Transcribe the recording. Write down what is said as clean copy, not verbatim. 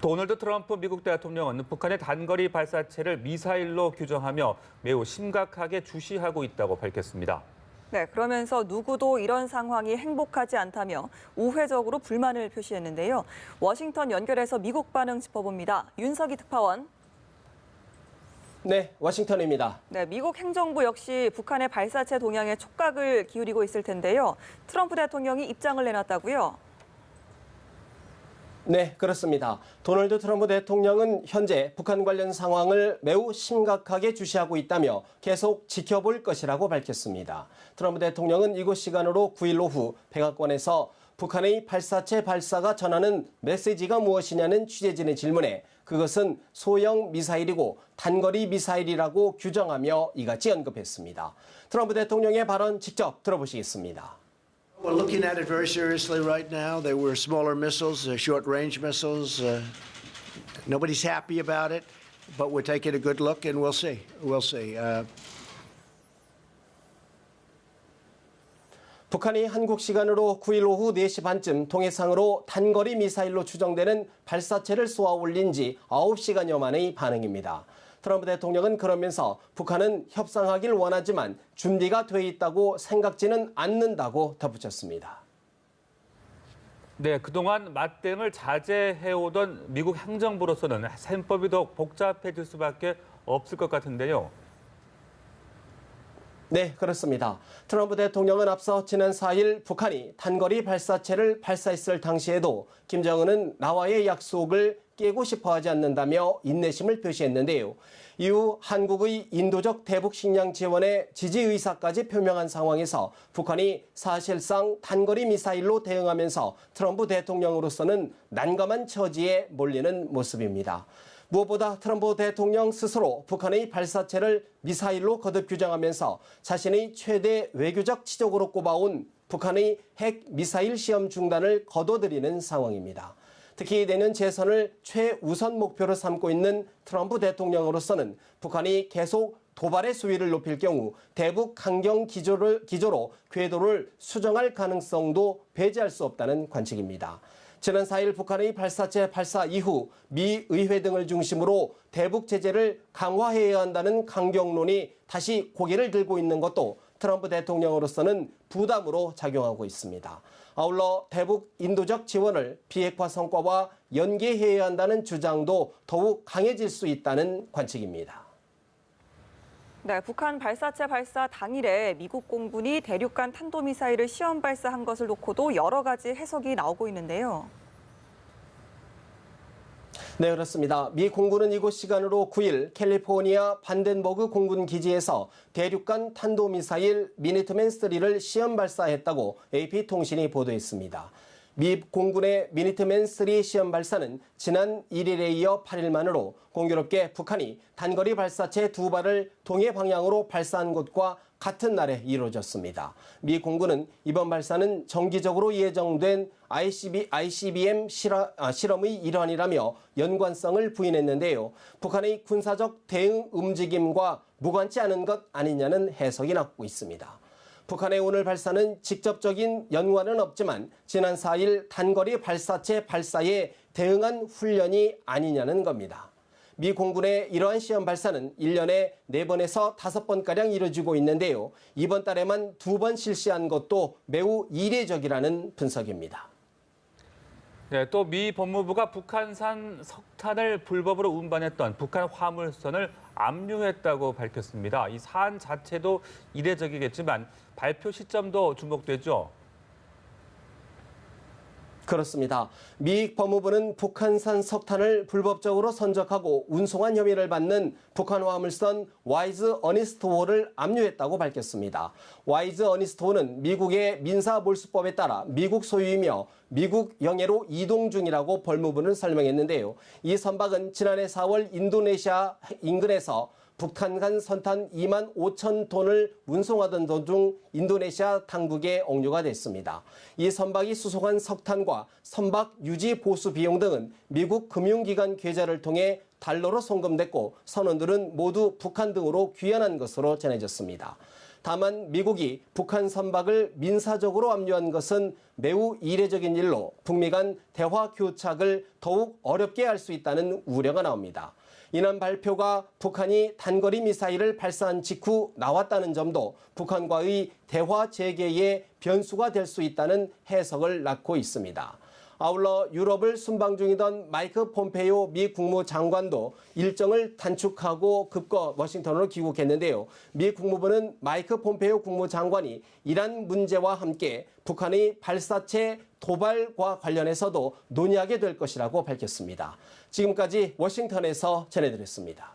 도널드 트럼프 미국 대통령은 북한의 단거리 발사체를 미사일로 규정하며 매우 심각하게 주시하고 있다고 밝혔습니다. 네, 그러면서 누구도 이런 상황이 행복하지 않다며 우회적으로 불만을 표시했는데요. 워싱턴 연결해서 미국 반응 짚어봅니다. 윤석희 특파원. 네, 워싱턴입니다. 네, 미국 행정부 역시 북한의 발사체 동향에 촉각을 기울이고 있을 텐데요. 트럼프 대통령이 입장을 내놨다고요? 네, 그렇습니다. 도널드 트럼프 대통령은 현재 북한 관련 상황을 매우 심각하게 주시하고 있다며 계속 지켜볼 것이라고 밝혔습니다. 트럼프 대통령은 이곳 시간으로 9일 오후 백악관에서 북한의 발사체 발사가 전하는 메시지가 무엇이냐는 취재진의 질문에 그것은 소형 미사일이고 단거리 미사일이라고 규정하며 이같이 언급했습니다. 트럼프 대통령의 발언 직접 들어보시겠습니다. We're looking at it very seriously right now. They were smaller missiles, short-range missiles. Nobody's happy about it, but we're taking a good look, and we'll see. We'll see. 북한이 한국 시간으로 9일 오후 4시 반쯤 동해상으로 단거리 미사일로 추정되는 발사체를 쏘아 올린 지 9시간여 만의 반응입니다. 트럼프 대통령은 그러면서 북한은 협상하길 원하지만 준비가 돼 있다고 생각지는 않는다고 덧붙였습니다. 네, 그동안 맞대응을 자제해오던 미국 행정부로서는 셈법이 더욱 복잡해질 수밖에 없을 것 같은데요. 네, 그렇습니다. 트럼프 대통령은 앞서 지난 4일 북한이 단거리 발사체를 발사했을 당시에도 김정은은 나와의 약속을 깨고 싶어하지 않는다며 인내심을 표시했는데요. 이후 한국의 인도적 대북 식량 지원에 지지 의사까지 표명한 상황에서 북한이 사실상 단거리 미사일로 대응하면서 트럼프 대통령으로서는 난감한 처지에 몰리는 모습입니다. 무엇보다 트럼프 대통령 스스로 북한의 발사체를 미사일로 거듭 규정하면서 자신의 최대 외교적 치적으로 꼽아온 북한의 핵 미사일 시험 중단을 거둬들이는 상황입니다. 특히 내년 재선을 최우선 목표로 삼고 있는 트럼프 대통령으로서는 북한이 계속 도발의 수위를 높일 경우 대북 강경 기조로 궤도를 수정할 가능성도 배제할 수 없다는 관측입니다. 지난 4일 북한의 발사체 발사 이후 미 의회 등을 중심으로 대북 제재를 강화해야 한다는 강경론이 다시 고개를 들고 있는 것도 트럼프 대통령으로서는 부담으로 작용하고 있습니다. 아울러 대북 인도적 지원을 비핵화 성과와 연계해야 한다는 주장도 더욱 강해질 수 있다는 관측입니다. 네, 북한 발사체 발사 당일에 미국 공군이 대륙간 탄도미사일을 시험 발사한 것을 놓고도 여러 가지 해석이 나오고 있는데요. 네, 그렇습니다. 미 공군은 이곳 시간으로 9일 캘리포니아 반덴버그 공군 기지에서 대륙간 탄도미사일 미니트맨 3를 시험 발사했다고 AP통신이 보도했습니다. 미 공군의 미니트맨 3 시험 발사는 지난 1일에 이어 8일 만으로 공교롭게 북한이 단거리 발사체 2발을 동해 방향으로 발사한 것과 같은 날에 이루어졌습니다. 미 공군은 이번 발사는 정기적으로 예정된 ICBM 실험의 일환이라며 연관성을 부인했는데요. 북한의 군사적 대응 움직임과 무관치 않은 것 아니냐는 해석이 나오고 있습니다. 북한의 오늘 발사는 직접적인 연관은 없지만 지난 4일 단거리 발사체 발사에 대응한 훈련이 아니냐는 겁니다. 미 공군의 이러한 시험 발사는 1년에 4번에서 5번가량 이루어지고 있는데요. 이번 달에만 2번 실시한 것도 매우 이례적이라는 분석입니다. 네, 또 미 법무부가 북한산 석탄을 불법으로 운반했던 북한 화물선을 압류했다고 밝혔습니다. 이 사안 자체도 이례적이겠지만 발표 시점도 주목되죠. 그렇습니다. 미 법무부는 북한산 석탄을 불법적으로 선적하고 운송한 혐의를 받는 북한 화물선 와이즈 어니스트호를 압류했다고 밝혔습니다. 와이즈 어니스트호는 미국의 민사몰수법에 따라 미국 소유이며 미국 영해로 이동 중이라고 법무부는 설명했는데요. 이 선박은 지난해 4월 인도네시아 인근에서 북한간 선탄 2만 5천 톤을 운송하던 도중 인도네시아 당국에 억류가 됐습니다. 이 선박이 수송한 석탄과 선박 유지 보수 비용 등은 미국 금융기관 계좌를 통해 달러로 송금됐고 선원들은 모두 북한 등으로 귀환한 것으로 전해졌습니다. 다만 미국이 북한 선박을 민사적으로 압류한 것은 매우 이례적인 일로 북미 간 대화 교착을 더욱 어렵게 할 수 있다는 우려가 나옵니다. 이날 발표가 북한이 단거리 미사일을 발사한 직후 나왔다는 점도 북한과의 대화 재개의 변수가 될 수 있다는 해석을 낳고 있습니다. 아울러 유럽을 순방 중이던 마이크 폼페이오 미 국무장관도 일정을 단축하고 급거 워싱턴으로 귀국했는데요. 미 국무부는 마이크 폼페이오 국무장관이 이란 문제와 함께 북한의 발사체 도발과 관련해서도 논의하게 될 것이라고 밝혔습니다. 지금까지 워싱턴에서 전해드렸습니다.